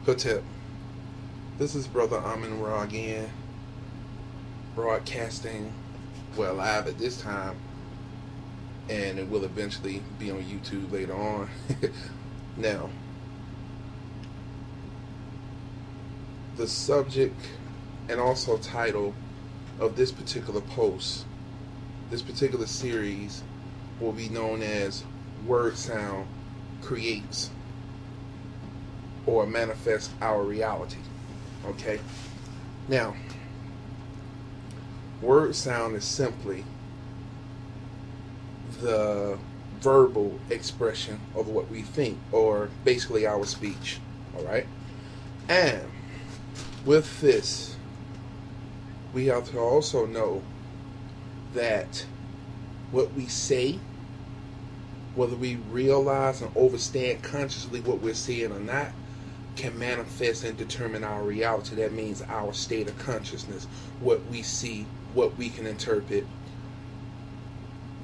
Hotep. This is Brother Amin Ra again, broadcasting, well, live at this time, and it will eventually be on YouTube later on. Now, the subject and also title of this particular post, this particular series, will be known as Word Sound Creates or Manifests Our Reality. Okay? Now, word sound is simply the verbal expression of what we think, or basically our speech. Alright? And with this, we have to also know that what we say, whether we realize and understand consciously what we're seeing or not, can manifest and determine our reality. That means our state of consciousness, what we see, what we can interpret,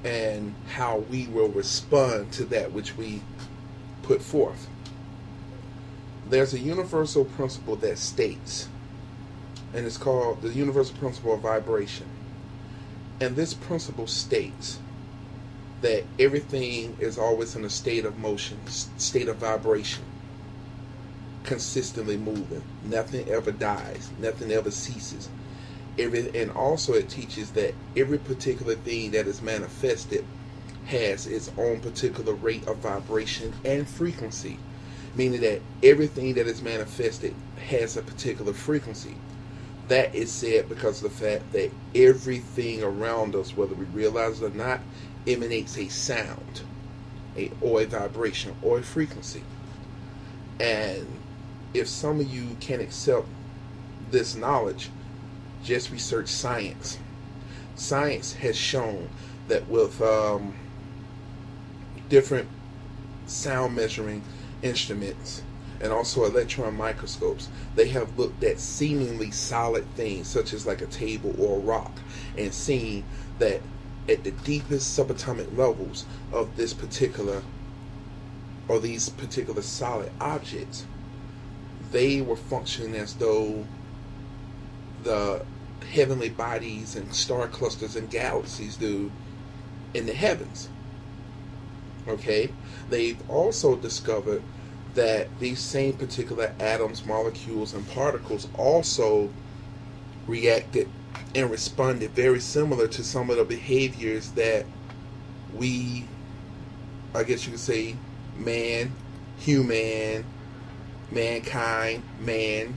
and how we will respond to that which we put forth. There's a universal principle that states, and it's called the universal principle of vibration. And this principle states that everything is always in a state of motion, state of vibration, consistently moving. Nothing ever dies. Nothing ever ceases. And also it teaches that every particular thing that is manifested has its own particular rate of vibration and frequency, meaning that everything that is manifested has a particular frequency. That is said because of the fact that everything around us, whether we realize it or not, emanates a sound, or a vibration, or a frequency. And if some of you can't accept this knowledge, just research science. Science has shown that with different sound measuring instruments and also electron microscopes, they have looked at seemingly solid things such as like a table or a rock, and seen that at the deepest subatomic levels of this particular, or these particular solid objects, they were functioning as though the heavenly bodies and star clusters and galaxies do in the heavens. Okay? They've also discovered that these same particular atoms, molecules, and particles also reacted and responded very similar to some of the behaviors that we, I guess you could say, mankind, man,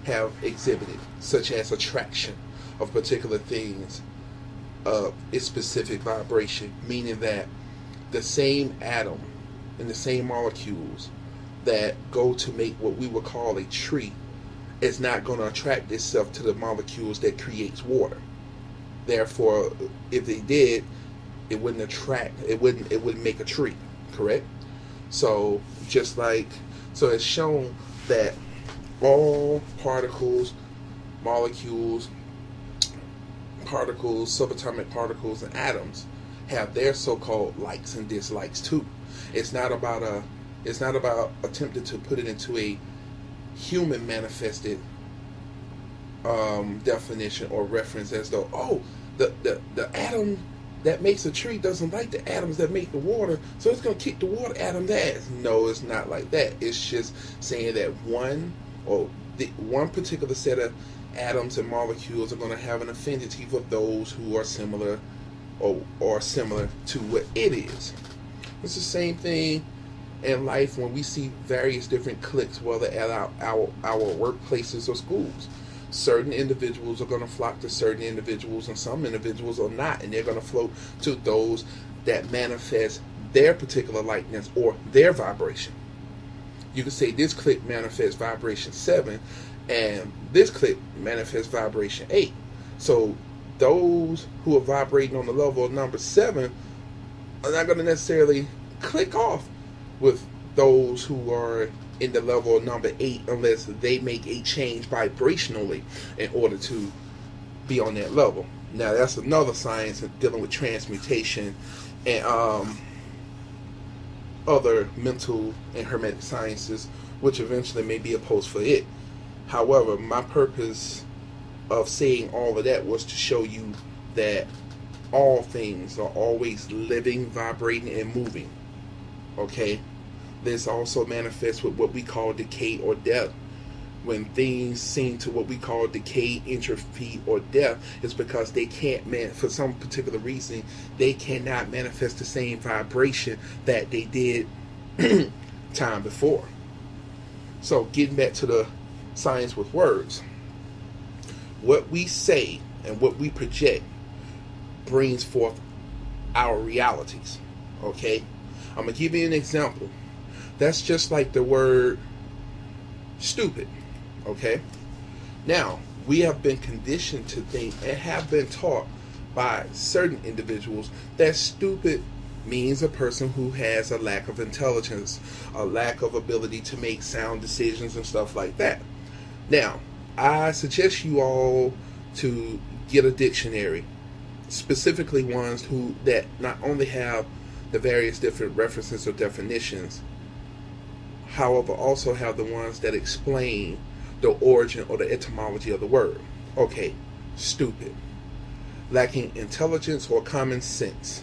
have exhibited, such as attraction of particular things of its specific vibration, meaning that the same atom and the same molecules that go to make what we would call a tree is not going to attract itself to the molecules that creates water. Therefore, if they did, it wouldn't attract, it wouldn't make a tree, correct? So it's shown that all particles, molecules, subatomic particles, and atoms have their so-called likes and dislikes too. It's not about attempting to put it into a human manifested definition or reference, as though, the atom that makes a tree doesn't like the atoms that make the water, so it's going to kick the water atom's ass. No, it's not like that. It's just saying that one particular set of atoms and molecules are going to have an affinity for those who are similar or similar to what it is. It's the same thing in life when we see various different cliques, whether at our workplaces or schools. Certain individuals are going to flock to certain individuals, and some individuals are not, and they're going to float to those that manifest their particular likeness or their vibration. You can say this clique manifests vibration 7, and this clique manifests vibration 8. So those who are vibrating on the level of number 7 are not going to necessarily click off with those who are in the level of number 8 unless they make a change vibrationally in order to be on that level. Now that's another science dealing with transmutation and other mental and hermetic sciences, which eventually may be a post for it. However, my purpose of saying all of that was to show you that all things are always living, vibrating, and moving. Okay? This also manifests with what we call decay or death. When things seem to what we call decay, entropy, or death, is because they can't, for some particular reason, they cannot manifest the same vibration that they did time before. So, getting back to the science with words, what we say and what we project brings forth our realities. Okay? I'm going to give you an example. That's just like the word stupid. Okay? Now, we have been conditioned to think and have been taught by certain individuals that stupid means a person who has a lack of intelligence, a lack of ability to make sound decisions and stuff like that. Now, I suggest you all to get a dictionary, specifically ones that not only have the various different references or definitions, however, also have the ones that explain the origin or the etymology of the word. Okay, stupid. Lacking intelligence or common sense.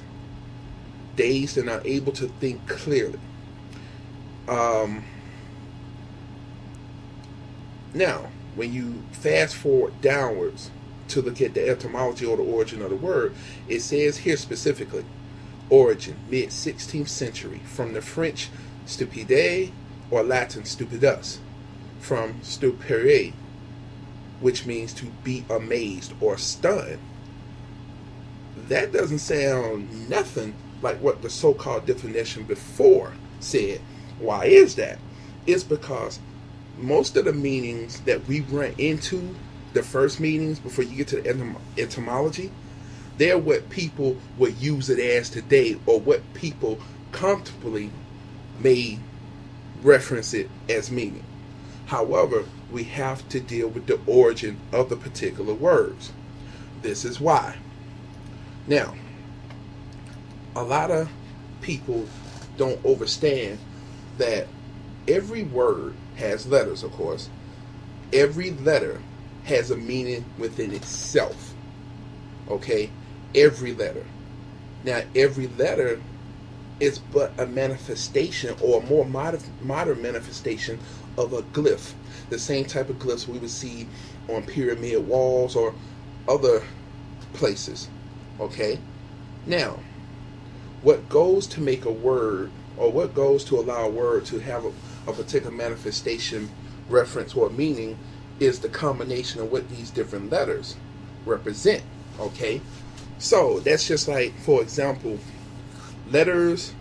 Dazed and not able to think clearly. Now, when you fast forward downwards to look at the etymology or the origin of the word, it says here specifically, origin, mid-16th century, from the French stupide or Latin stupidus, from stupere, which means to be amazed or stunned. That doesn't sound nothing like what the so-called definition before said. Why is that? It's because most of the meanings that we run into, the first meanings before you get to the etymology, they're what people would use it as today, or what people comfortably may reference it as meaning. However, we have to deal with the origin of the particular words. This is why. Now, a lot of people don't understand that every word has letters, of course. Every letter has a meaning within itself. Okay? Every letter. Now, every letter is but a manifestation, or a more modern manifestation, of a glyph. The same type of glyphs we would see on pyramid walls or other places. Okay? Now, what goes to make a word, or what goes to allow a word to have a particular manifestation, reference, or meaning, is the combination of what these different letters represent. Okay? So, that's just like, for example, letters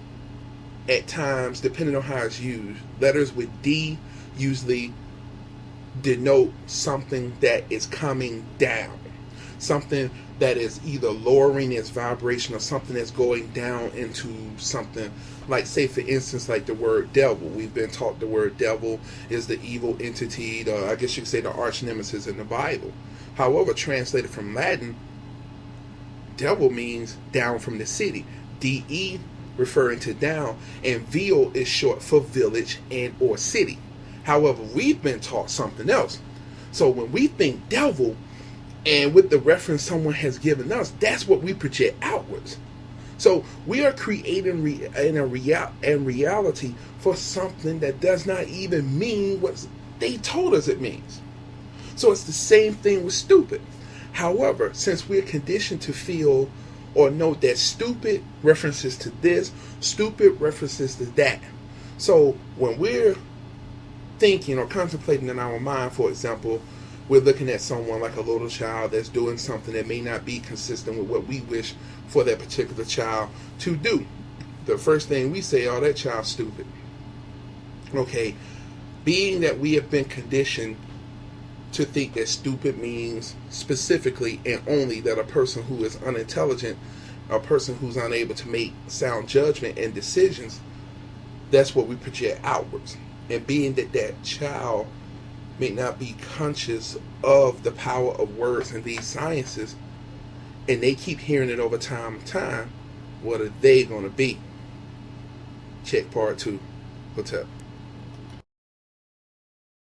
at times, depending on how it's used, letters with D usually denote something that is coming down, something that is either lowering its vibration, or something that's going down into something, like, say for instance, like the word devil. We've been taught the word devil is the evil entity, I guess you could say the arch nemesis in the Bible. However, translated from Latin, devil means down from the city. DE referring to down, and vil is short for village and or city. However, we've been taught something else. So when we think devil, and with the reference someone has given us, that's what we project outwards. So we are creating reality for something that does not even mean what they told us it means. So it's the same thing with stupid. However, since we're conditioned to feel or know that stupid references to this, stupid references to that. So when we're thinking or contemplating in our mind, for example, we're looking at someone like a little child that's doing something that may not be consistent with what we wish for that particular child to do. The first thing we say, oh, that child's stupid. Okay, being that we have been conditioned to think that stupid means specifically and only that a person who is unintelligent, a person who's unable to make sound judgment and decisions, that's what we project outwards. And being that that child may not be conscious of the power of words in these sciences, and they keep hearing it over time and time, what are they going to be? Check part 2. Hotep.